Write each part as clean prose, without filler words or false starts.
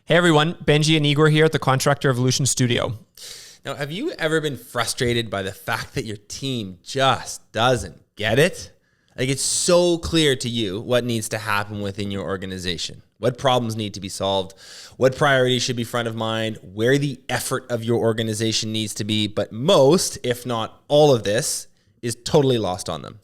Hey everyone, Benji and Igor here at the Contractor Evolution studio. Now, have you ever been frustrated by the fact that your team just doesn't get it? Like, it's so clear to you what needs to happen within your organization, what problems need to be solved, what priorities should be front of mind, where the effort of your organization needs to be, but most, if not all of this, is totally lost on them.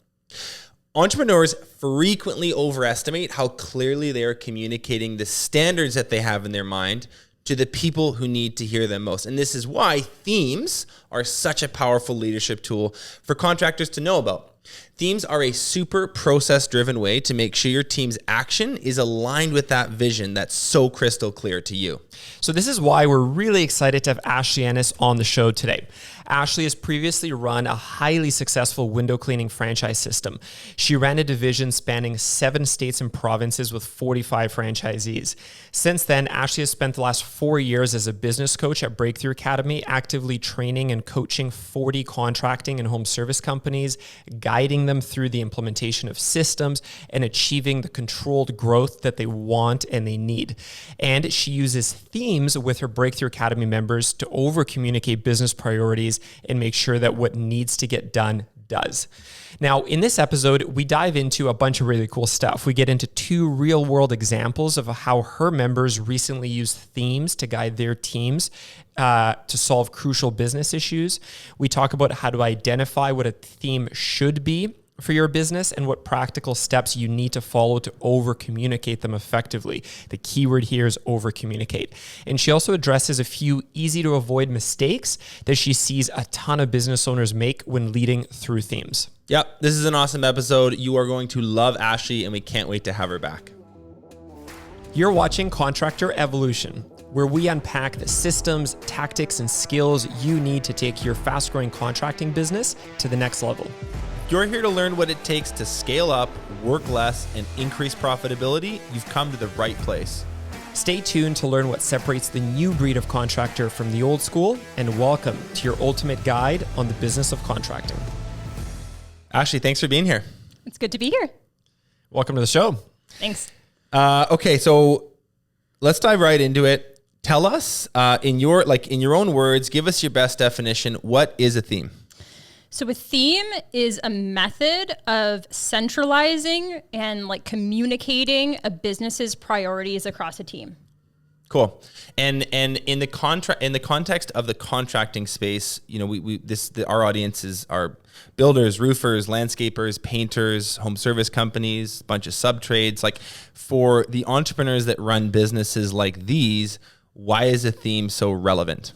Entrepreneurs frequently overestimate how clearly they are communicating the standards that they have in their mind to the people who need to hear them most. And this is why themes are such a powerful leadership tool for contractors to know about. Themes are a super process-driven way to make sure your team's action is aligned with that vision that's so crystal clear to you. So this is why we're really excited to have Ashley Ennis on the show today. Ashley has previously run a highly successful window cleaning franchise system. She ran a division spanning 7 states and provinces with 45 franchisees. Since then, Ashley has spent the last 4 years as a business coach at Breakthrough Academy, actively training and coaching 40 contracting and home service companies, guiding them through the implementation of systems and achieving the controlled growth that they want and they need. And she uses themes with her Breakthrough Academy members to over-communicate business priorities and make sure that what needs to get done does. Now, in this episode, we dive into a bunch of really cool stuff. We get into 2 real-world examples of how her members recently used themes to guide their teams to solve crucial business issues. We talk about how to identify what a theme should be for your business and what practical steps you need to follow to over-communicate them effectively. The key word here is over-communicate. And she also addresses a few easy-to-avoid mistakes that she sees a ton of business owners make when leading through themes. Yep, this is an awesome episode. You are going to love Ashley, and we can't wait to have her back. You're watching Contractor Evolution, where we unpack the systems, tactics, and skills you need to take your fast-growing contracting business to the next level. You're here to learn what it takes to scale up, work less, and increase profitability. You've come to the right place. Stay tuned to learn what separates the new breed of contractor from the old school, and welcome to your ultimate guide on the business of contracting. Ashley, thanks for being here. It's good to be here. Welcome to the show. Thanks. Okay, so let's dive right into it. Tell us, in your own words, give us your best definition. What is a theme? So a theme is a method of centralizing and communicating a business's priorities across a team. Cool. And in the context of the contracting space, you know, our audiences are builders, roofers, landscapers, painters, home service companies, a bunch of sub-trades. Like, for the entrepreneurs that run businesses like these, why is a theme so relevant?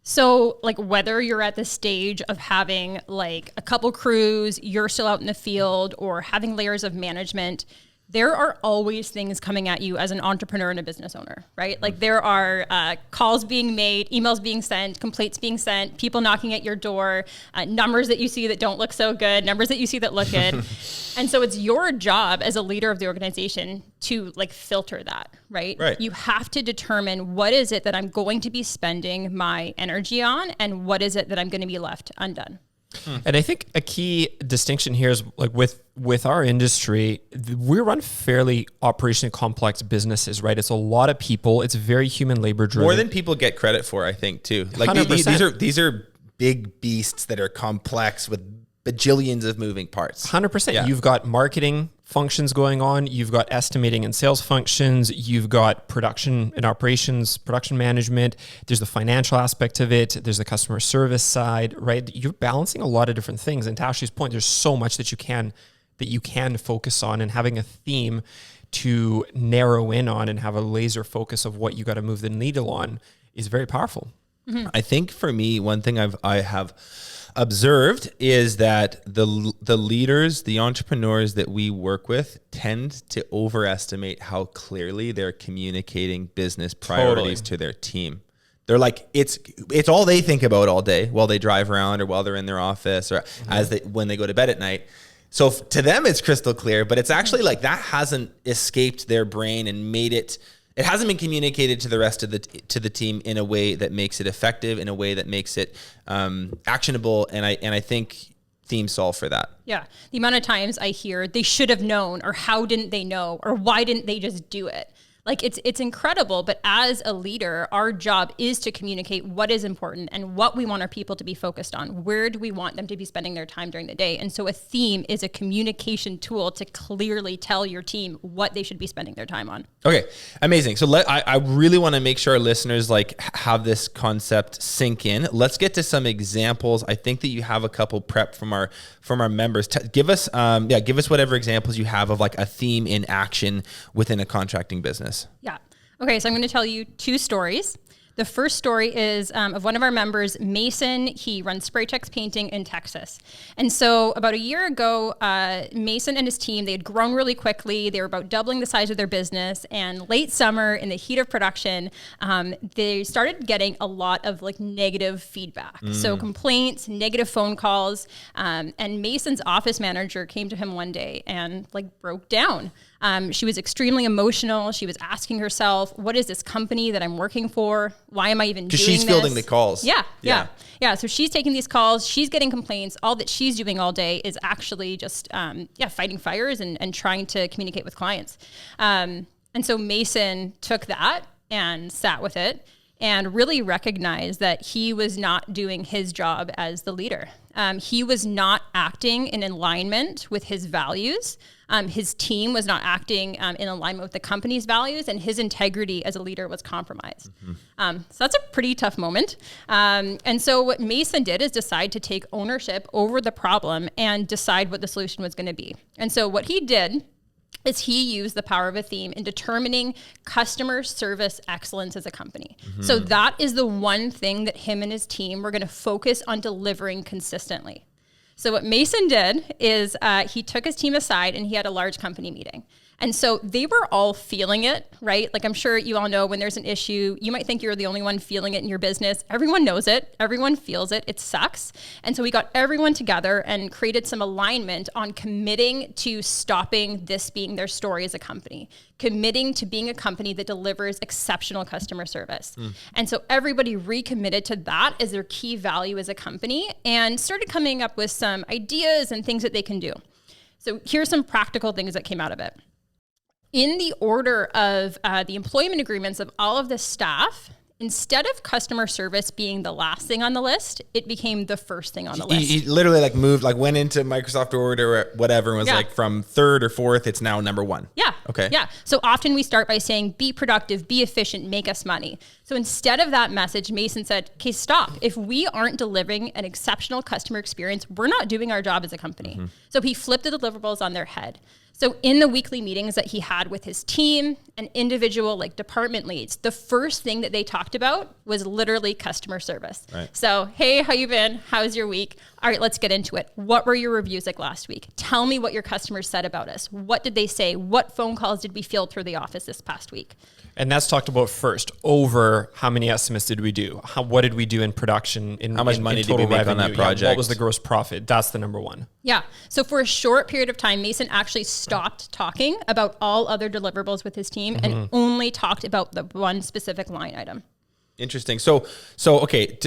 So whether you're at the stage of having a couple crews, you're still out in the field, or having layers of management, there are always things coming at you as an entrepreneur and a business owner, right? There are calls being made, emails being sent, complaints being sent, people knocking at your door, numbers that you see that don't look so good, numbers that you see that look good. And so it's your job as a leader of the organization to filter that, right? You have to determine, what is it that I'm going to be spending my energy on, and what is it that I'm going to be left undone. And I think a key distinction here is with our industry, we run fairly operationally complex businesses, right? It's a lot of people. It's very human labor driven. More than people get credit for, I think, too. 100%. These are big beasts that are complex with bajillions of moving parts. 100%. Yeah. You've got marketing functions going on. You've got estimating and sales functions. You've got production and operations, production management. There's the financial aspect of it. There's the customer service side, right? You're balancing a lot of different things. And to Ashley's point, there's so much that you can focus on, and having a theme to narrow in on and have a laser focus of what you got to move the needle on is very powerful. Mm-hmm. I think for me, one thing I have observed is that the leaders, the entrepreneurs that we work with, tend to overestimate how clearly they're communicating business priorities to their team. They're it's all they think about all day while they drive around, or while they're in their office, or when they go to bed at night. So to them, it's crystal clear, but it's actually that hasn't escaped their brain and made it. It hasn't been communicated to the rest of the team in a way that makes it effective, in a way that makes it actionable, and I think themes solve for that. Yeah, the amount of times I hear they should have known, or how didn't they know, or why didn't they just do it? Like it's incredible, but as a leader, our job is to communicate what is important and what we want our people to be focused on. Where do we want them to be spending their time during the day? And so a theme is a communication tool to clearly tell your team what they should be spending their time on. Okay, amazing. So I really want to make sure our listeners like have this concept sink in. Let's get to some examples. I think that you have a couple prepped from our members. Give us whatever examples you have of like a theme in action within a contracting business. Yeah. Okay. So I'm going to tell you two stories. The first story is of one of our members, Mason. He runs Spray Tex Painting in Texas. And so about a year ago, Mason and his team, they had grown really quickly. They were about doubling the size of their business. And late summer, in the heat of production, they started getting a lot of like negative feedback. So complaints, negative phone calls. And Mason's office manager came to him one day and like broke down. She was extremely emotional. She was asking herself, what is this company that I'm working for? Why am I even doing this? Because she's fielding the calls. Yeah. So she's taking these calls. She's getting complaints. All that she's doing all day is actually just, fighting fires and trying to communicate with clients. And so Mason took that and sat with it and really recognized that he was not doing his job as the leader. He was not acting in alignment with his values. His team was not acting in alignment with the company's values, and his integrity as a leader was compromised. So that's a pretty tough moment. And so what Mason did is decide to take ownership over the problem and decide what the solution was going to be. And so what he did is he used the power of a theme in determining customer service excellence as a company. So that is the one thing that him and his team were going to focus on delivering consistently. So what Mason did is he took his team aside and he had a large company meeting. And so they were all feeling it, right? Like I'm sure you all know when there's an issue, you might think you're the only one feeling it in your business. Everyone knows it. Everyone feels it. It sucks. And so we got everyone together and created some alignment on committing to stopping this being their story as a company, committing to being a company that delivers exceptional customer service. And so everybody recommitted to that as their key value as a company and started coming up with some ideas and things that they can do. So here's some practical things that came out of it. In the order of the employment agreements of all of the staff, instead of customer service being the last thing on the list, it became the first thing on the list. He literally like went into Microsoft Word or whatever and was like from third or fourth, it's now number one. Yeah. Okay. Yeah. So often we start by saying, be productive, be efficient, make us money. So instead of that message, Mason said, okay, stop. If we aren't delivering an exceptional customer experience, we're not doing our job as a company. So he flipped the deliverables on their head. So in the weekly meetings that he had with his team and individual like department leads, the first thing that they talked about was literally customer service. Right. So, hey, how you been? How's your week? All right, let's get into it. What were your reviews like last week? Tell me what your customers said about us. What did they say? What phone calls did we field through the office this past week? And that's talked about first over how many estimates did we do? What did we do in production? How much money did we make on that project? What was the gross profit? That's the number one. Yeah. So for a short period of time, Mason actually stopped talking about all other deliverables with his team and only talked about the one specific line item. Interesting. So okay.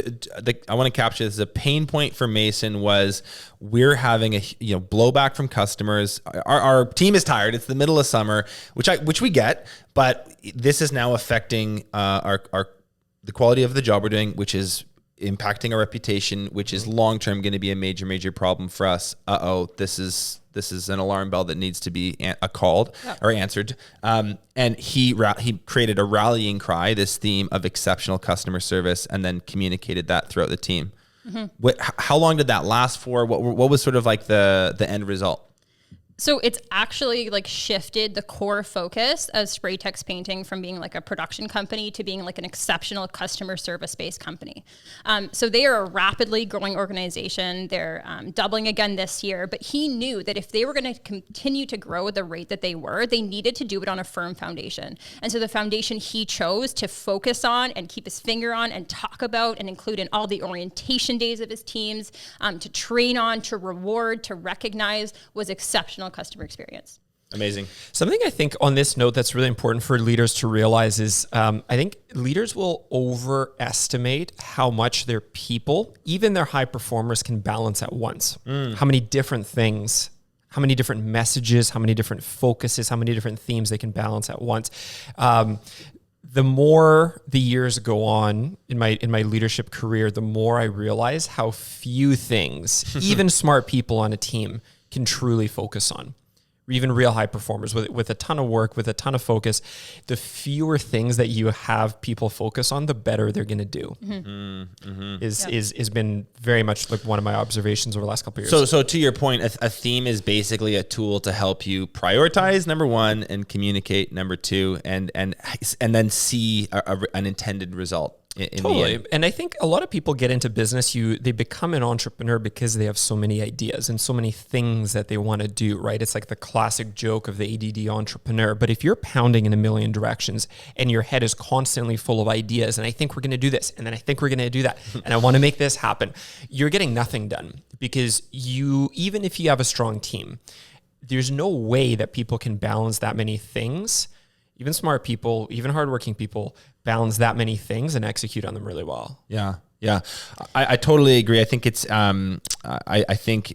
I want to capture this. The pain point for Mason was we're having a blowback from customers. Our team is tired. It's the middle of summer, which we get, but this is now affecting the quality of the job we're doing, which is impacting our reputation, which is long term going to be a major problem for us. This is an alarm bell that needs to be called or answered. And he created a rallying cry, this theme of exceptional customer service, and then communicated that throughout the team. How long did that last for? What was sort of like the end result? So it's actually like shifted the core focus of Spray Tex Painting from being like a production company to being like an exceptional customer service based company. So they are a rapidly growing organization. They're doubling again this year, but he knew that if they were going to continue to grow at the rate that they were, they needed to do it on a firm foundation. And so the foundation he chose to focus on and keep his finger on and talk about and include in all the orientation days of his teams, to train on, to reward, to recognize was exceptional customer experience. Amazing. Something I think on this note that's really important for leaders to realize is I think leaders will overestimate how much their people, even their high performers, can balance at once. How many different things how many different messages, how many different focuses, how many different themes they can balance at once. The more the years go on in my leadership career, the more I realize how few things even smart people on a team can truly focus on. Even real high performers with a ton of work, with a ton of focus, the fewer things that you have people focus on, the better they're going to do. Is been very much like one of my observations over the last couple of years. So to your point, a theme is basically a tool to help you prioritize, number one, and communicate, number two, and then see an intended result. In the end. And I think a lot of people get into business, they become an entrepreneur because they have so many ideas and so many things that they want to do, right? It's like the classic joke of the ADD entrepreneur. But if you're pounding in a million directions and your head is constantly full of ideas, and I think we're going to do this, and then I think we're going to do that, and I want to make this happen, you're getting nothing done, because even if you have a strong team, there's no way that people can balance that many things. Even smart people, even hardworking people, balance that many things and execute on them really well. Yeah. I totally agree. I think it's, I think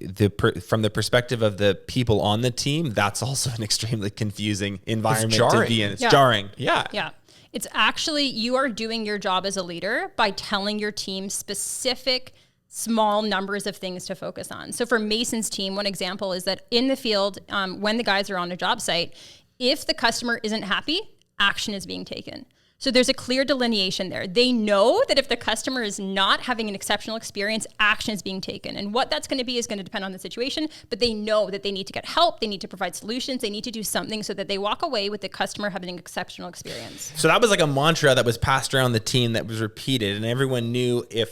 from the perspective of the people on the team, that's also an extremely confusing environment to be in. It's jarring. Yeah. It's actually, you are doing your job as a leader by telling your team specific small numbers of things to focus on. So for Mason's team, one example is that in the field, when the guys are on a job site, if the customer isn't happy, action is being taken. So there's a clear delineation there. They know that if the customer is not having an exceptional experience, action is being taken. And what that's going to be is going to depend on the situation, but they know that they need to get help, they need to provide solutions, they need to do something so that they walk away with the customer having an exceptional experience. So that was like a mantra that was passed around the team that was repeated, and everyone knew I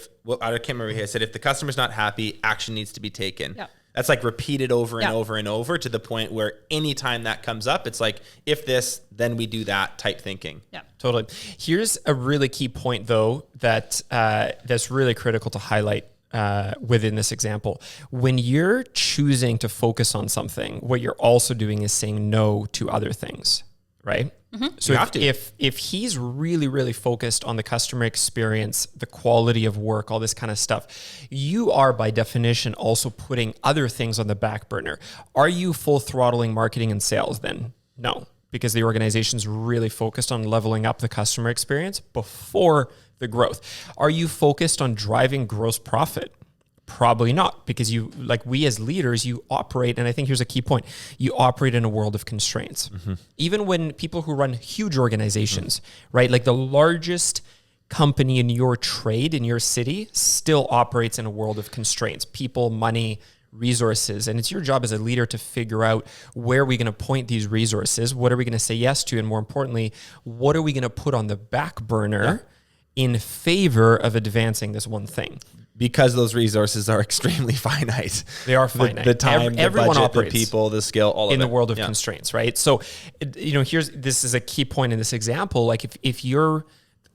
can't remember here, I said if the customer's not happy, action needs to be taken. Yep. That's like repeated over and over and over, to the point where anytime that comes up, it's like, if this, then we do that type thinking. Yeah, totally. Here's a really key point, though, that's really critical to highlight within this example. When you're choosing to focus on something, what you're also doing is saying no to other things, right? Mm-hmm. So if he's really, really focused on the customer experience, the quality of work, all this kind of stuff, you are by definition also putting other things on the back burner. Are you full throttling marketing and sales then? No, because the organization's really focused on leveling up the customer experience before the growth. Are you focused on driving gross profit? Probably not, because we as leaders, you operate, and I think here's a key point, you operate in a world of constraints. Mm-hmm. Even when people who run huge organizations, right, like the largest company in your trade, in your city, still operates in a world of constraints, people, money, resources. And it's your job as a leader to figure out, where are we going to point these resources? What are we going to say yes to? And more importantly, what are we going to put on the back burner in favor of advancing this one thing? Because those resources are extremely finite. They are finite. The time, everyone the budget, operates the people, the skill, all of it. In the world of constraints, right? So, this is a key point in this example. Like if you're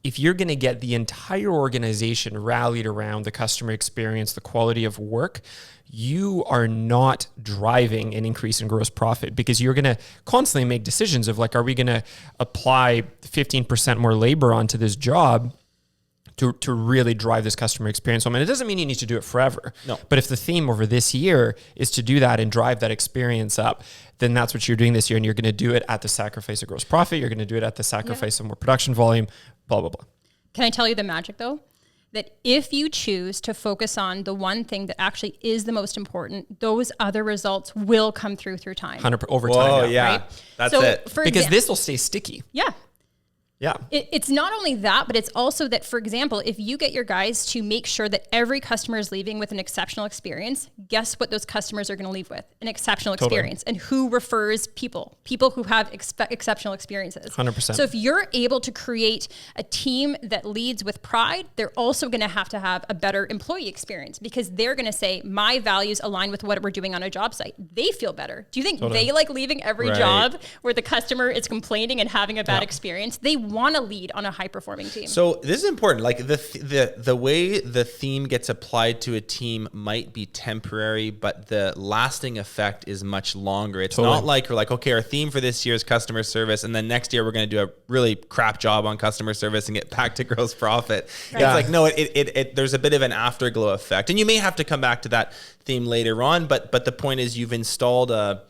going to get the entire organization rallied around the customer experience, the quality of work, you are not driving an increase in gross profit, because you're going to constantly make decisions of like, are we going to apply 15% more labor onto this job to really drive this customer experience home? And it doesn't mean you need to do it forever. No. But if the theme over this year is to do that and drive that experience up, then that's what you're doing this year. And you're going to do it at the sacrifice of gross profit. You're going to do it at the sacrifice of more production volume, blah, blah, blah. Can I tell you the magic, though? That if you choose to focus on the one thing that actually is the most important, those other results will come through time. 100% over time. Oh, yeah. Right? That's it. Because this will stay sticky. Yeah. Yeah. It's not only that, but it's also that, for example, if you get your guys to make sure that every customer is leaving with an exceptional experience, guess what those customers are going to leave with? An exceptional experience. And who refers people who have exceptional experiences. 100%. So if you're able to create a team that leads with pride, they're also going to have a better employee experience, because they're going to say, my values align with what we're doing on a job site. They feel better. Do you think they like leaving every job where the customer is complaining and having a bad experience? They want to lead on a high performing team. So this is important. Like the way the theme gets applied to a team might be temporary, but the lasting effect is much longer. It's not like we're like, okay, our theme for this year is customer service, and then next year we're going to do a really crap job on customer service and get back to gross profit. Right. It's like, no, there's a bit of an afterglow effect, and you may have to come back to that theme later on. But the point is, you've installed a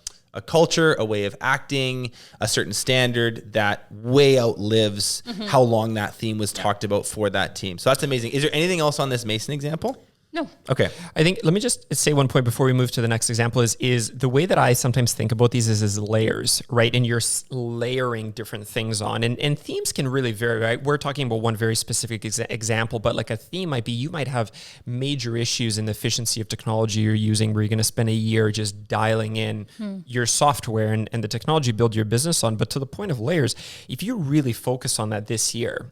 culture, a way of acting, a certain standard that way outlives how long that theme was talked about for that team. So that's amazing. Is there anything else on this Mason example? No. Okay. I think, let me just say one point before we move to the next example is the way that I sometimes think about these is layers, right? And you're layering different things on, and themes can really vary, right? We're talking about one very specific example, but like a theme might be, you might have major issues in the efficiency of technology you're using, where you're going to spend a year just dialing in your software and the technology you build your business on. But to the point of layers, if you really focus on that this year,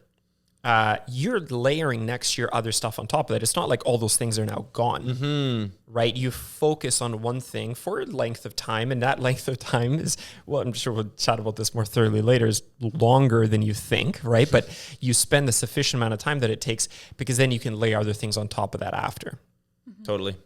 you're layering next year other stuff on top of that. It's not like all those things are now gone, right? You focus on one thing for a length of time, and that length of time is, well, I'm sure we'll chat about this more thoroughly later, is longer than you think, right? But you spend the sufficient amount of time that it takes, because then you can lay other things on top of that after. Totally.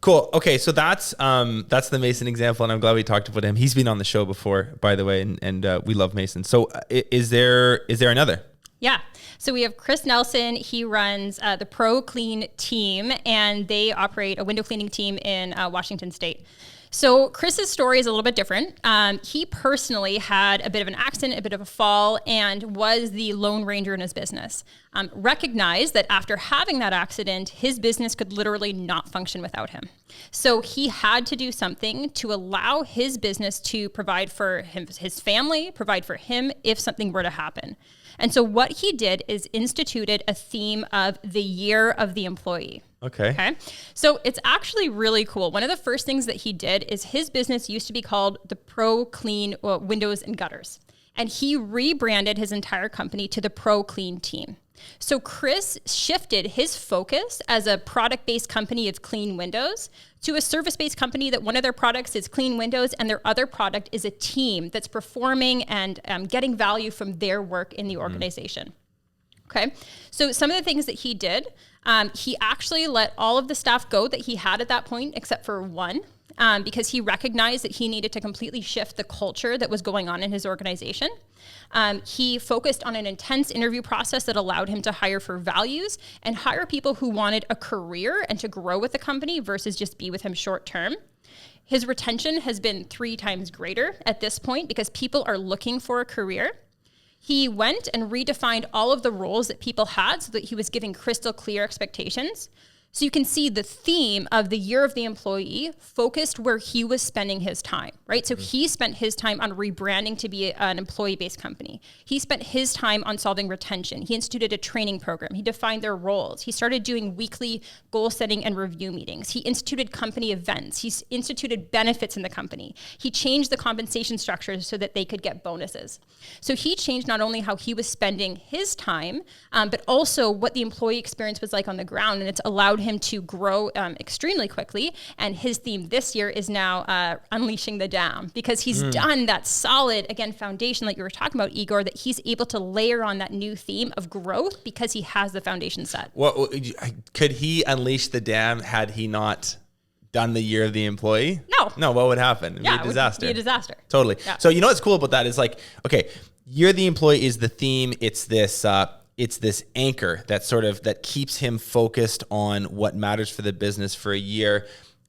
Cool. Okay, so that's the Mason example, and I'm glad we talked about him. He's been on the show before, by the way, and we love Mason. So is there another? Yeah. So we have Chris Nelson. He runs the Pro Clean team, and they operate a window cleaning team in Washington State. So Chris's story is a little bit different. He personally had a bit of an accident, a bit of a fall, and was the lone ranger in his business. Recognized that after having that accident, his business could literally not function without him. So he had to do something to allow his business to provide for him, his family, provide for him if something were to happen. And so what he did is instituted a theme of the year of the employee. Okay. So it's actually really cool. One of the first things that he did is, his business used to be called the Pro Clean Windows and Gutters. And he rebranded his entire company to the Pro Clean team. So Chris shifted his focus as a product-based company of clean windows to a service-based company that one of their products is clean windows, and their other product is a team that's performing and getting value from their work in the organization. Okay, so some of the things that he did, he actually let all of the staff go that he had at that point, except for one, because he recognized that he needed to completely shift the culture that was going on in his organization. He focused on an intense interview process that allowed him to hire for values and hire people who wanted a career and to grow with the company versus just be with him short term. His retention has been 3 times greater at this point because people are looking for a career. He went and redefined all of the roles that people had so that he was giving crystal clear expectations. So you can see the theme of the year of the employee focused where he was spending his time, right? So he spent his time on rebranding to be an employee-based company. He spent his time on solving retention. He instituted a training program. He defined their roles. He started doing weekly goal setting and review meetings. He instituted company events. He instituted benefits in the company. He changed the compensation structures so that they could get bonuses. So he changed not only how he was spending his time, but also what the employee experience was like on the ground, and it's allowed him to grow extremely quickly. And his theme this year is now unleashing the dam, because he's done that solid, again, foundation like you were talking about, Igor, that he's able to layer on that new theme of growth because he has the foundation set. Well, could he unleash the dam had he not done the year of the employee? No, what would happen? It'd be a disaster. It would be a disaster. Totally. Yeah. So you know what's cool about that is, like, okay, year of the employee is the theme. It's this anchor that keeps him focused on what matters for the business for a year.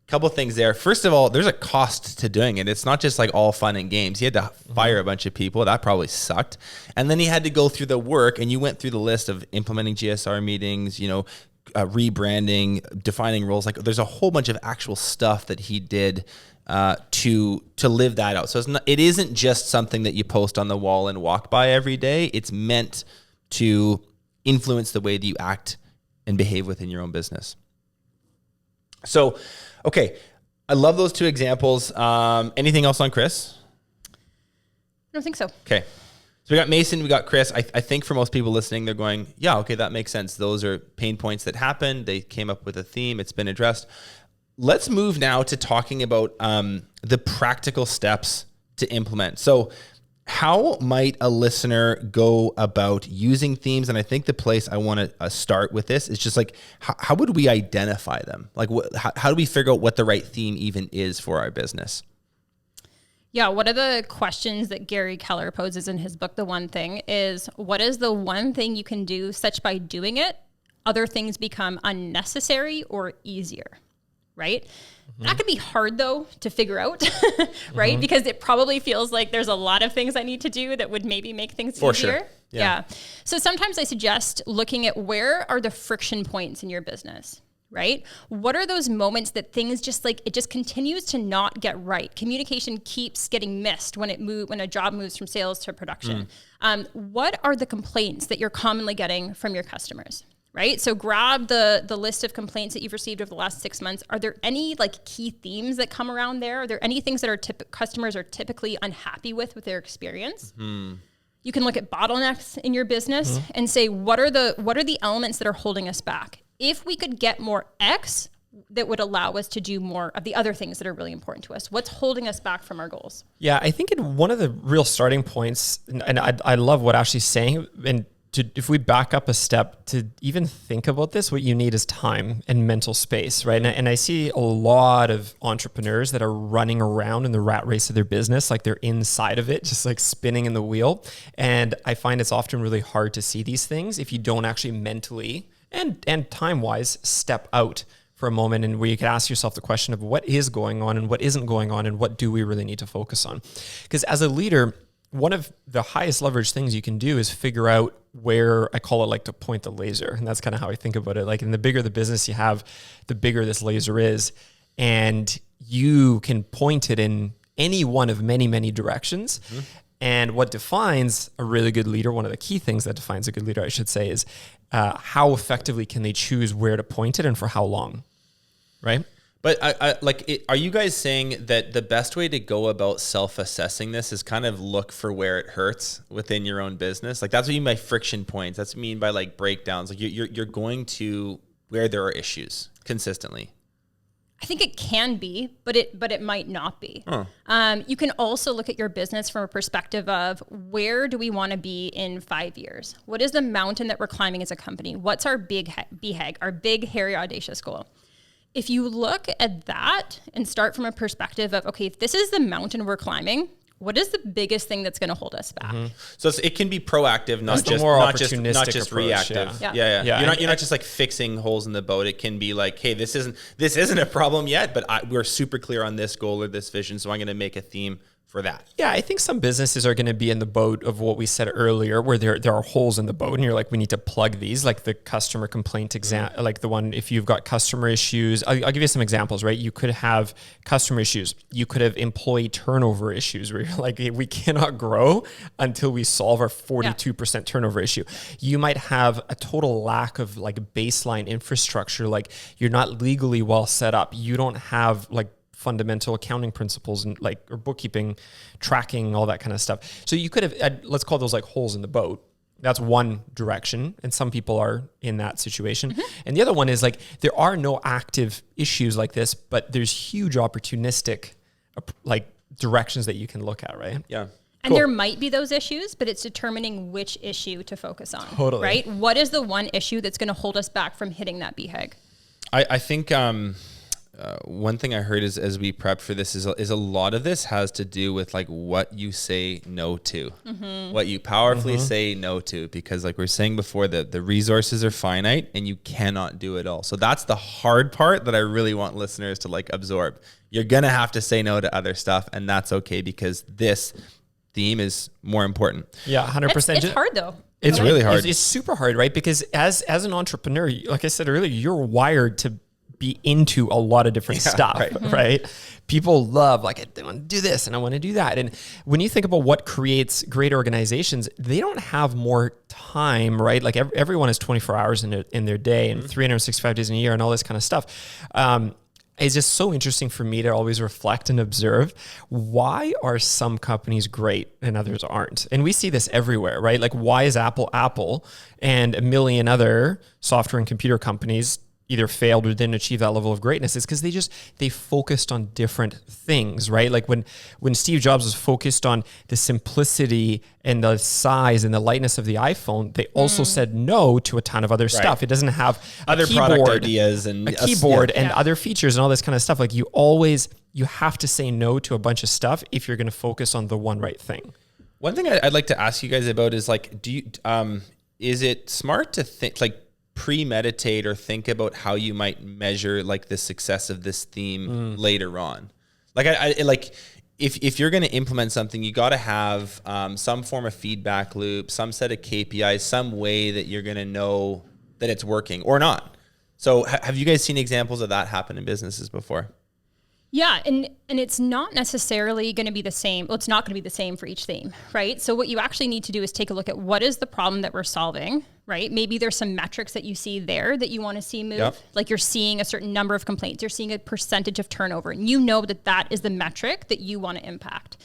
Couple things there. First of all, there's a cost to doing it. It's not just like all fun and games. He had to fire a bunch of people. That probably sucked. And then he had to go through the work, and you went through the list of implementing GSR meetings, rebranding, defining roles. Like, there's a whole bunch of actual stuff that he did to live that out. So it isn't just something that you post on the wall and walk by every day. It's meant to influence the way that you act and behave within your own business. So, okay, I love those 2 examples. Anything else on Chris? I don't think so. Okay. So we got Mason, we got Chris. I think for most people listening, they're going, yeah, okay, that makes sense. Those are pain points that happened. They came up with a theme. It's been addressed. Let's move now to talking about the practical steps to implement. So How might a listener go about using themes? And I think the place I want to start with this is just like, how would we identify them? Like, how do we figure out what the right theme even is for our business? Yeah, one of the questions that Gary Keller poses in his book, The One Thing, is what is the one thing you can do such by doing it, other things become unnecessary or easier, right? That could be hard, though, to figure out, right? Because it probably feels like there's a lot of things I need to do that would maybe make things For easier. sure. Yeah. So sometimes I suggest looking at where are the friction points in your business, right? What are those moments that things just like, it just continues to not get right? Communication keeps getting missed when a job moves from sales to production. What are the complaints that you're commonly getting from your customers? Right? So grab the list of complaints that you've received over the last 6 months. Are there any like key themes that come around there? Are there any things that customers are typically unhappy with their experience? You can look at bottlenecks in your business and say, what are the elements that are holding us back? If we could get more X, that would allow us to do more of the other things that are really important to us. What's holding us back from our goals? Yeah, I think one of the real starting points, and I love what Ashley's saying, and if we back up a step to even think about this, what you need is time and mental space, right? And I see a lot of entrepreneurs that are running around in the rat race of their business, like they're inside of it, just like spinning in the wheel. And I find it's often really hard to see these things if you don't actually mentally and time-wise step out for a moment, and where you could ask yourself the question of what is going on and what isn't going on and what do we really need to focus on. Because as a leader, one of the highest leverage things you can do is figure out where, I call it like to point the laser. And that's kind of how I think about it. Like, and the bigger the business you have, the bigger this laser is. And you can point it in any one of many, many directions. And what defines a really good leader, one of the key things that defines a good leader, I should say, is how effectively can they choose where to point it and for how long, right? But are you guys saying that the best way to go about self-assessing this is kind of look for where it hurts within your own business? Like, that's what you mean by friction points. That's what I mean by like breakdowns. Like you're going to where there are issues consistently. I think it can be, but it might not be. You can also look at your business from a perspective of where do we want to be in 5 years? What is the mountain that we're climbing as a company? What's our big BHAG, our big, hairy, audacious goal? If you look at that and start from a perspective of, okay, if this is the mountain we're climbing, what is the biggest thing that's going to hold us back? So it can be proactive, not just approach, reactive. Yeah. You're not just like fixing holes in the boat. It can be like, hey, this isn't a problem yet, but we're super clear on this goal or this vision, so I'm going to make a theme for that. Yeah, I think some businesses are going to be in the boat of what we said earlier, where there are holes in the boat, and you're like, we need to plug these, like the customer complaint example, like the one, if you've got customer issues, I'll give you some examples, right? You could have customer issues. You could have employee turnover issues where you're like, hey, we cannot grow until we solve our 42% turnover issue. You might have a total lack of like baseline infrastructure, like you're not legally well set up. You don't have like fundamental accounting principles and like, or bookkeeping, tracking, all that kind of stuff. So you could have, let's call those like holes in the boat. That's one direction. And some people are in that situation. And the other one is like, there are no active issues like this, but there's huge opportunistic like directions that you can look at, right? Yeah. And there might be those issues, but it's determining which issue to focus on. Totally. Right? What is the one issue that's going to hold us back from hitting that BHAG? I think one thing I heard is, as we prepped for this, is a lot of this has to do with like what you say no to, what you powerfully say no to, because like we were saying before, the resources are finite and you cannot do it all. So that's the hard part that I really want listeners to like absorb. You're going to have to say no to other stuff, and that's okay, because this theme is more important. Yeah, 100%. It's hard though. It's really hard. It's super hard, right? Because as an entrepreneur, like I said earlier, you're wired to be into a lot of different stuff, right? People love like, I want to do this and I want to do that. And when you think about what creates great organizations, they don't have more time, right? Like everyone has 24 hours in their day and 365 days in a year and all this kind of stuff. It's just so interesting for me to always reflect and observe, why are some companies great and others aren't? And we see this everywhere, right? Like, why is Apple and a million other software and computer companies, either failed or didn't achieve that level of greatness is because they focused on different things, right? Like when Steve Jobs was focused on the simplicity and the size and the lightness of the iPhone, they also said no to a ton of other stuff. It doesn't have other product ideas and a keyboard and other features and all this kind of stuff. Like you have to say no to a bunch of stuff if you're going to focus on the one right thing. One thing I'd like to ask you guys about is like, is it smart to think, like, premeditate or think about how you might measure like the success of this theme later on? Like I like if you're going to implement something, you got to have some form of feedback loop, some set of KPIs, some way that you're going to know that it's working or not. So have you guys seen examples of that happen in businesses before? Yeah, and it's not necessarily going to be the same. Well, it's not going to be the same for each theme, right? So what you actually need to do is take a look at what is the problem that we're solving, right? Maybe there's some metrics that you see there that you want to see move. Yep. Like you're seeing a certain number of complaints, you're seeing a percentage of turnover, and you know that that is the metric that you want to impact.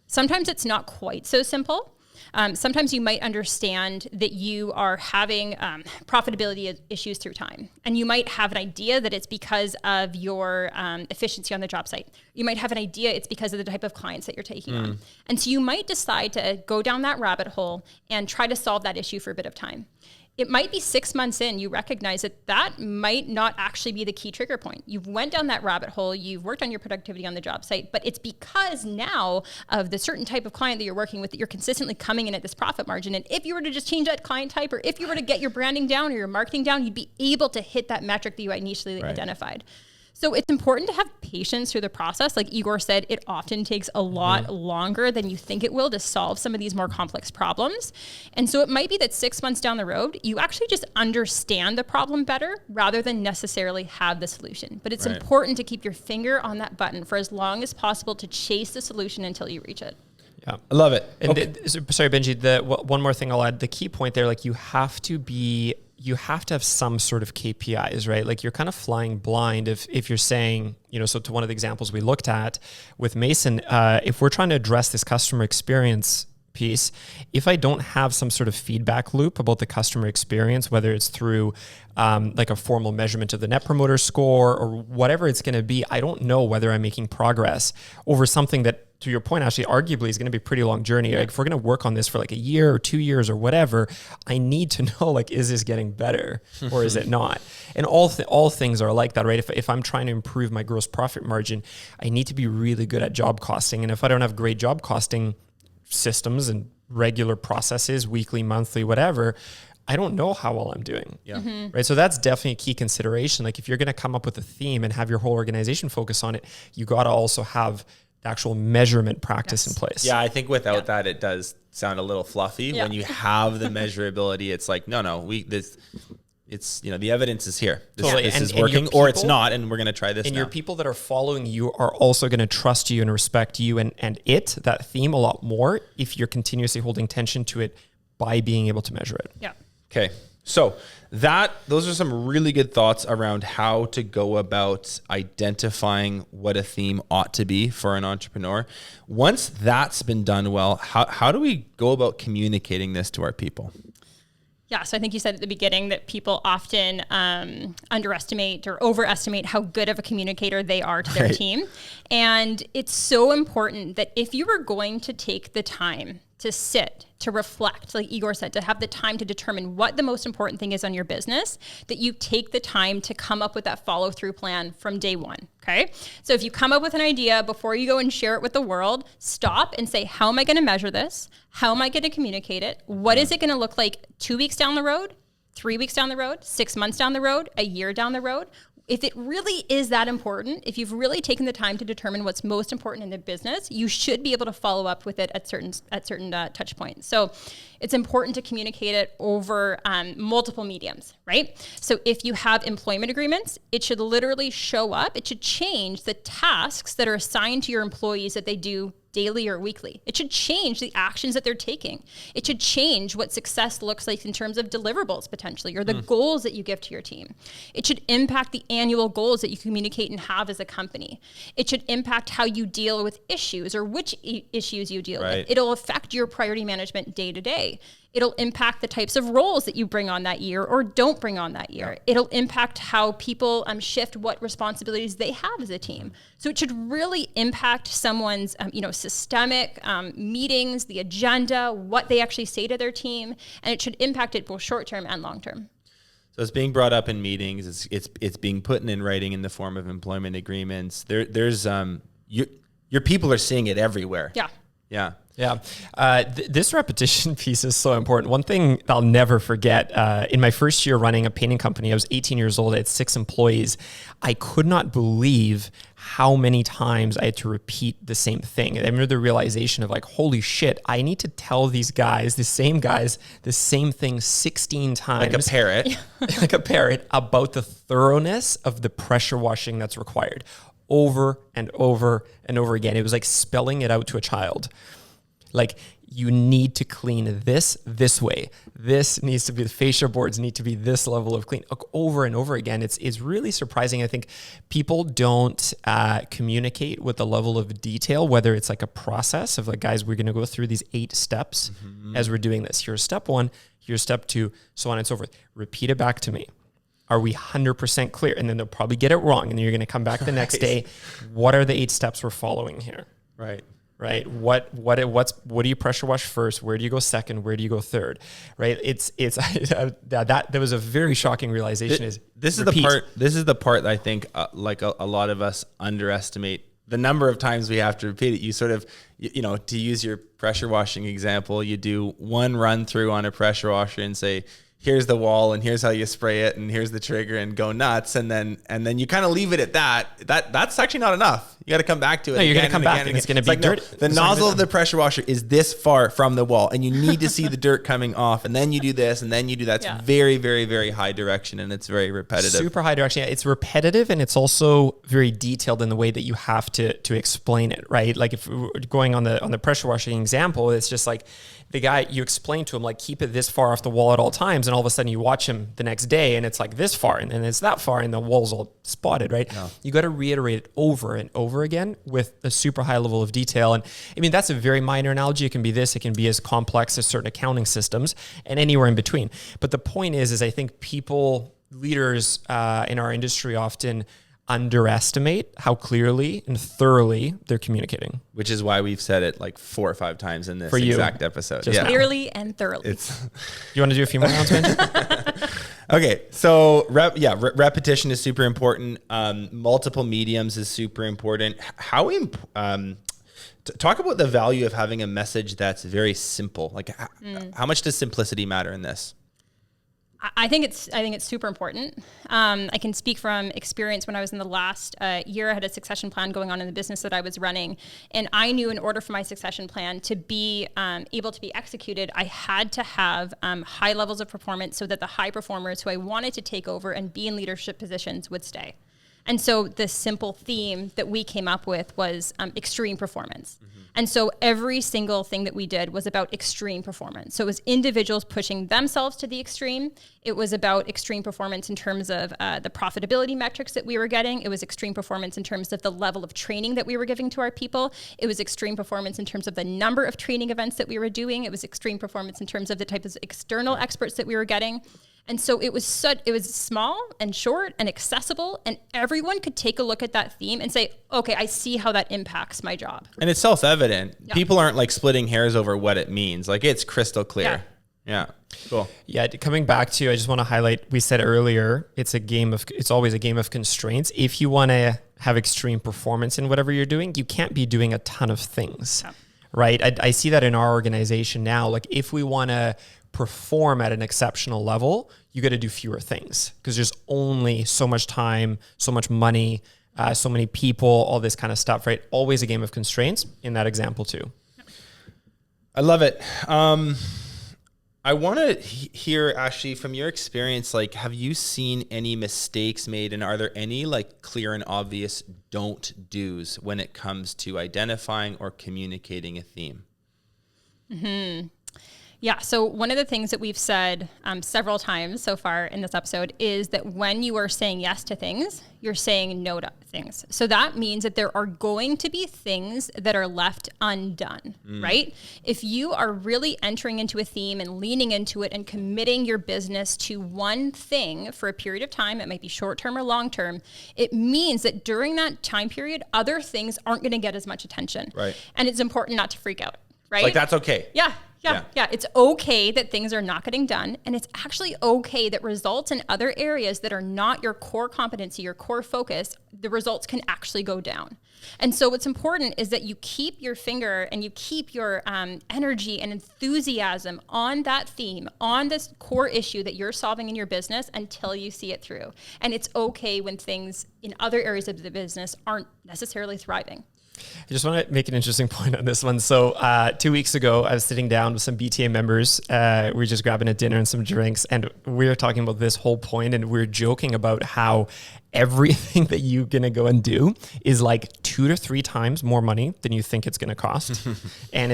Sometimes it's not quite so simple. Sometimes you might understand that you are having profitability issues through time. And you might have an idea that it's because of your efficiency on the job site. You might have an idea it's because of the type of clients that you're taking on. And so you might decide to go down that rabbit hole and try to solve that issue for a bit of time. It might be 6 months in, you recognize that that might not actually be the key trigger point. You've went down that rabbit hole, you've worked on your productivity on the job site, but it's because now of the certain type of client that you're working with that you're consistently coming in at this profit margin. And if you were to just change that client type, or if you were to get your branding down or your marketing down, you'd be able to hit that metric that you initially identified. So it's important to have patience through the process. Like Igor said, it often takes a lot longer than you think it will to solve some of these more complex problems. And so it might be that 6 months down the road, you actually just understand the problem better rather than necessarily have the solution. But it's important to keep your finger on that button for as long as possible to chase the solution until you reach it. Yeah, I love it. And sorry, Benji, one more thing I'll add. The key point there, like you have to have some sort of KPIs, right? Like you're kind of flying blind if you're saying, so to one of the examples we looked at with Mason, if we're trying to address this customer experience piece, if I don't have some sort of feedback loop about the customer experience, whether it's through like a formal measurement of the Net Promoter Score or whatever it's going to be, I don't know whether I'm making progress over something that, to your point, Ashley, arguably is going to be a pretty long journey. Like if we're going to work on this for like a year or 2 years or whatever, I need to know, like, is this getting better or is it not? And all things are like that, right? If I'm trying to improve my gross profit margin, I need to be really good at job costing. And if I don't have great job costing systems and regular processes, weekly, monthly, whatever, I don't know how well I'm doing. Yeah. Right. So that's definitely a key consideration. Like if you're going to come up with a theme and have your whole organization focus on it, you got to also have the actual measurement practice in place. Yeah, I think without that, it does sound a little fluffy. When you have the measurability, it's like, it's the evidence is here. This is working, people, or it's not, and we're going to try this. And your people that are following you are also going to trust you and respect you and that theme a lot more if you're continuously holding tension to it by being able to measure it. Yeah. Okay. So those are some really good thoughts around how to go about identifying what a theme ought to be for an entrepreneur. Once that's been done well, how do we go about communicating this to our people? Yeah, so I think you said at the beginning that people often underestimate or overestimate how good of a communicator they are to their team. And it's so important that if you are going to take the time to sit, to reflect, like Igor said, to have the time to determine what the most important thing is on your business, that you take the time to come up with that follow-through plan from day one, okay? So if you come up with an idea before you go and share it with the world, stop and say, how am I gonna measure this? How am I gonna communicate it? What is it gonna look like 2 weeks down the road, 3 weeks down the road, 6 months down the road, a year down the road? If it really is that important, if you've really taken the time to determine what's most important in the business, you should be able to follow up with it at certain touch points. So it's important to communicate it over multiple mediums, right? So if you have employment agreements, it should literally show up. It should change the tasks that are assigned to your employees that they do daily or weekly. It should change the actions that they're taking. It should change what success looks like in terms of deliverables potentially, or the goals that you give to your team. It should impact the annual goals that you communicate and have as a company. It should impact how you deal with issues or which issues you deal with. It'll affect your priority management day to day. It'll impact the types of roles that you bring on that year or don't bring on that year. It'll impact how people shift what responsibilities they have as a team. So it should really impact someone's, systemic meetings, the agenda, what they actually say to their team, and it should impact it both short-term and long-term. So it's being brought up in meetings. It's being put in writing in the form of employment agreements. There's your people are seeing it everywhere. Yeah. This repetition piece is so important. One thing I'll never forget, in my first year running a painting company, I was 18 years old, I had 6 employees. I could not believe how many times I had to repeat the same thing. I remember the realization of like, holy shit, I need to tell these guys, the same thing 16 times. Like a parrot. Like a parrot, about the thoroughness of the pressure washing that's required over and over and over again. It was like spelling it out to a child. Like, you need to clean this way. This needs to be, the fascia boards need to be this level of clean, over and over again. It's really surprising. I think people don't communicate with the level of detail, whether it's like a process of like, guys, we're going to go through these 8 steps as we're doing this. Here's step 1, here's step 2, so on and so forth. Repeat it back to me. Are we 100% clear? And then they'll probably get it wrong. And then you're going to come back the next day. What are the 8 steps we're following here? Right. What do you pressure wash first? Where do you go second? Where do you go third? Right. It's that was a very shocking realization. This is the part that I think like a lot of us underestimate the number of times we have to repeat it. You sort of, to use your pressure washing example, you do one run through on a pressure washer and say, here's the wall and here's how you spray it and here's the trigger and go nuts. And then you kind of leave it at that. That's actually not enough. You got to come back to it. No, you're going to come back and it's going to be dirty. The nozzle of the pressure washer is this far from the wall and you need to see the dirt coming off, and then you do this and then you do that. It's very, very, very high direction and it's very repetitive. Super high direction. Yeah, it's repetitive and it's also very detailed in the way that you have to explain it, right? Like if we're going on the pressure washing example, it's just like the guy, you explain to him, like, keep it this far off the wall at all times. And all of a sudden you watch him the next day and it's like this far and then it's that far and the wall's all spotted, right? No. You got to reiterate it over and over again with a super high level of detail. And I mean, that's a very minor analogy. It can be this, it can be as complex as certain accounting systems and anywhere in between. But the point is I think leaders in our industry often underestimate how clearly and thoroughly they're communicating. Which is why we've said it like 4 or 5 times in this exact episode. Clearly and thoroughly. You want to do a few more rounds, man? Okay, so repetition is super important. Multiple mediums is super important. Talk about the value of having a message that's very simple. Like, how much does simplicity matter in this? I think it's super important. I can speak from experience. When I was in the last year, I had a succession plan going on in the business that I was running. And I knew in order for my succession plan to be able to be executed, I had to have high levels of performance so that the high performers who I wanted to take over and be in leadership positions would stay. And so the simple theme that we came up with was extreme performance. Mm-hmm. And so every single thing that we did was about extreme performance. So it was individuals pushing themselves to the extreme. It was about extreme performance in terms of the profitability metrics that we were getting. It was extreme performance in terms of the level of training that we were giving to our people. It was extreme performance in terms of the number of training events that we were doing. It was extreme performance in terms of the type of external experts that we were getting. And so it was small and short and accessible, and everyone could take a look at that theme and say, okay, I see how that impacts my job. And it's self-evident. Yeah. People aren't like splitting hairs over what it means. Like, it's crystal clear. Yeah. Cool. Yeah. Coming back to, I just want to highlight, we said earlier, it's always a game of constraints. If you want to have extreme performance in whatever you're doing, you can't be doing a ton of things, right? I see that in our organization now. Like, if we want to perform at an exceptional level, you got to do fewer things because there's only so much time, so much money, so many people, all this kind of stuff, right? Always a game of constraints in that example too. I love it. I want to hear, Ashley, from your experience, like, have you seen any mistakes made, and are there any like clear and obvious don't do's when it comes to identifying or communicating a theme? Mm-hmm. Yeah. So one of the things that we've said several times so far in this episode is that when you are saying yes to things, you're saying no to things. So that means that there are going to be things that are left undone, right? If you are really entering into a theme and leaning into it and committing your business to one thing for a period of time, it might be short term or long term, it means that during that time period, other things aren't going to get as much attention. Right. And it's important not to freak out, right? Like that's okay. Yeah. It's okay that things are not getting done. And it's actually okay that results in other areas that are not your core competency, your core focus, the results can actually go down. And so what's important is that you keep your finger and you keep your energy and enthusiasm on that theme, on this core issue that you're solving in your business until you see it through. And it's okay when things in other areas of the business aren't necessarily thriving. I just want to make an interesting point on this one. So 2 weeks ago, I was sitting down with some BTA members. We were just grabbing a dinner and some drinks, and we were talking about this whole point, and we were joking about how everything that you're going to go and do is like 2 to 3 times more money than you think it's going to cost. And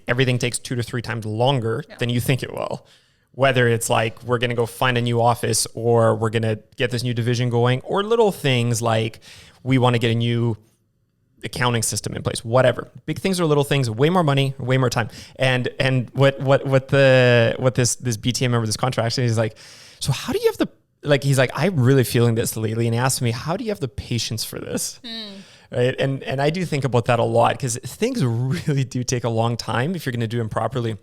everything takes 2 to 3 times longer than you think it will. Whether it's like, we're going to go find a new office, or we're going to get this new division going, or little things like we want to get a new accounting system in place, whatever. Big things or little things, way more money, way more time. And what this BTA member, this contractor, he's like, so how do you have he's like, I'm really feeling this lately. And he asked me, how do you have the patience for this? Right. And I do think about that a lot, because things really do take a long time if you're going to do them properly.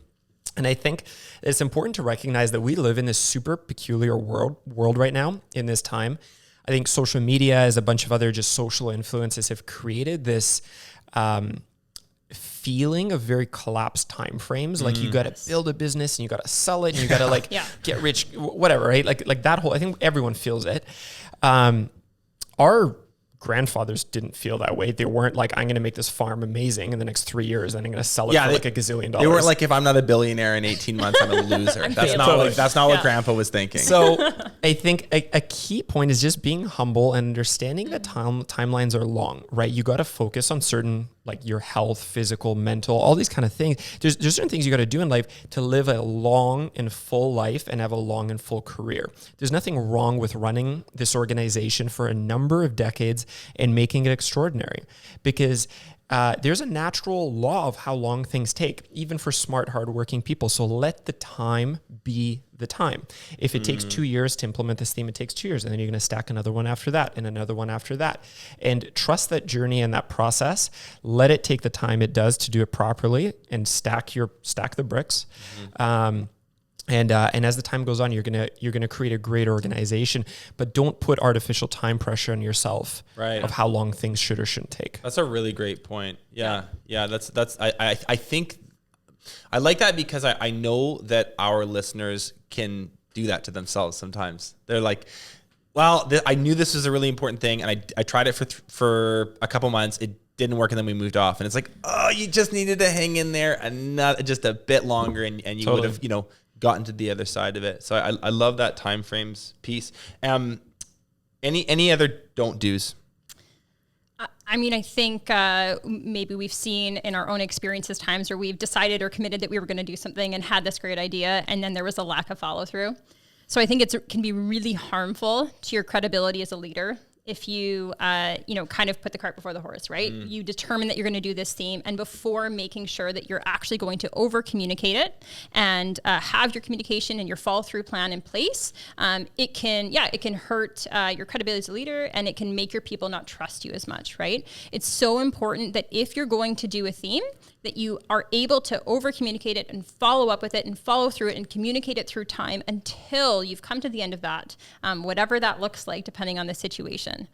And I think it's important to recognize that we live in this super peculiar world right now in this time. I think social media, as a bunch of other just social influences, have created this feeling of very collapsed time frames. Like you got to build a business and you got to sell it and you got to get rich, whatever, right? Like that whole, I think everyone feels it. Our grandfathers didn't feel that way. They weren't like, I'm going to make this farm amazing in the next 3 years and I'm going to sell it for like $1 gazillion. They weren't like, if I'm not a billionaire in 18 months, I'm a loser. That's not what Grandpa was thinking. So I think a key point is just being humble and understanding that timelines are long, right? You got to focus on certain, like your health, physical, mental, all these kind of things. There's certain things you got to do in life to live a long and full life and have a long and full career. There's nothing wrong with running this organization for a number of decades and making it extraordinary, because there's a natural law of how long things take, even for smart, hardworking people. So let the time be the time. If it takes 2 years to implement this theme, it takes 2 years, and then you're going to stack another one after that and another one after that. And trust that journey and that process. Let it take the time it does to do it properly and stack the bricks. And as the time goes on, you're gonna create a great organization, but don't put artificial time pressure on yourself of how long things should or shouldn't take. That's a really great point. Yeah. I think I like that, because I know that our listeners can do that to themselves sometimes. They're like, well, I knew this was a really important thing, and I tried it for a couple months. It didn't work, and then we moved off. And it's like, oh, you just needed to hang in there just a bit longer, and you would have, gotten to the other side of it. So I love that time frames piece. Any other don't do's? I mean, I think maybe we've seen in our own experiences times where we've decided or committed that we were going to do something and had this great idea, and then there was a lack of follow through. So I think it can be really harmful to your credibility as a leader if you, kind of put the cart before the horse, right? You determine that you're going to do this theme, and before making sure that you're actually going to over communicate it and have your communication and your follow through plan in place, it can hurt your credibility as a leader, and it can make your people not trust you as much, right? It's so important that if you're going to do a theme, that you are able to over communicate it and follow up with it and follow through it and communicate it through time until you've come to the end of that, whatever that looks like, depending on the situation.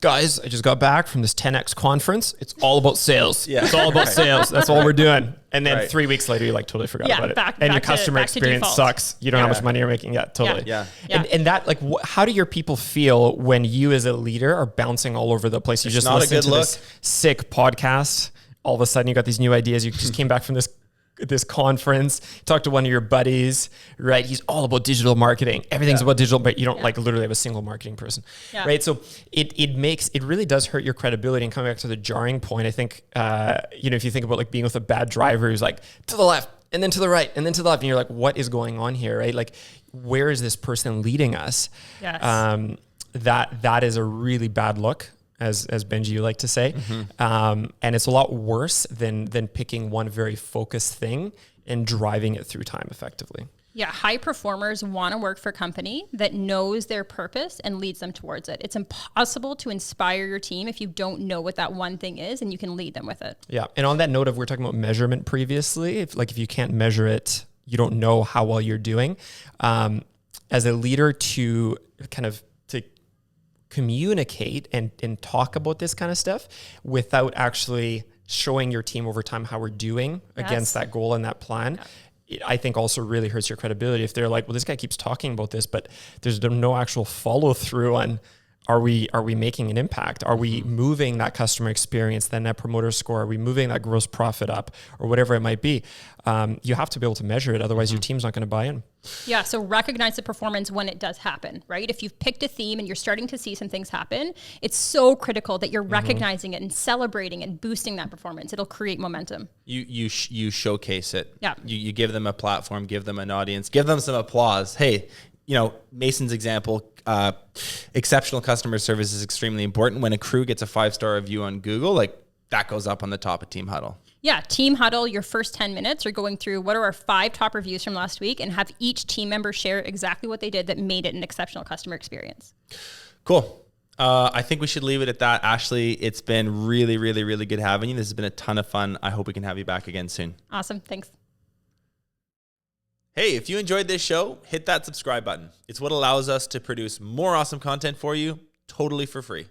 Guys, I just got back from this 10X conference. It's all about sales. Yeah. It's all about sales. That's all we're doing. And then 3 weeks later, you totally forgot about it. And your customer experience sucks. You don't know how much money you're making. Yeah, totally. Yeah. And that, how do your people feel when you as a leader are bouncing all over the place? You just listen to this sick podcast. All of a sudden, you got these new ideas. You just came back from this conference, talk to one of your buddies, right? He's all about digital marketing. Everything's about digital, but you don't literally have a single marketing person, right? So it really does hurt your credibility. And coming back to the jarring point, I think, if you think about being with a bad driver who's like, to the left, and then to the right, and then to the left. And you're like, what is going on here, right? Like, where is this person leading us? Yes. That is a really bad look, as Benji, you like to say. And it's a lot worse than picking one very focused thing and driving it through time effectively. Yeah, high performers want to work for a company that knows their purpose and leads them towards it. It's impossible to inspire your team if you don't know what that one thing is and you can lead them with it. Yeah. And on that note of, we were talking about measurement previously, if you can't measure it, you don't know how well you're doing. As a leader, to communicate and talk about this kind of stuff without actually showing your team over time how we're doing against that goal and that plan, I think also really hurts your credibility. If they're like, well, this guy keeps talking about this, but there's no actual follow through on, are we making an impact? Are we moving that customer experience, that net promoter score? Are we moving that gross profit up, or whatever it might be? You have to be able to measure it. Otherwise your team's not going to buy in. Yeah. So recognize the performance when it does happen, right? If you've picked a theme and you're starting to see some things happen, it's so critical that you're recognizing it and celebrating and boosting that performance. It'll create momentum. You showcase it. Yeah. You give them a platform, give them an audience, give them some applause. Hey, Mason's example, exceptional customer service is extremely important. When a crew gets a 5-star review on Google, like that goes up on the top of Team Huddle. Yeah, Team Huddle, your first 10 minutes are going through what are our 5 top reviews from last week and have each team member share exactly what they did that made it an exceptional customer experience. Cool. I think we should leave it at that. Ashley, it's been really, really, really good having you. This has been a ton of fun. I hope we can have you back again soon. Awesome. Thanks. Hey, if you enjoyed this show, hit that subscribe button. It's what allows us to produce more awesome content for you, totally for free.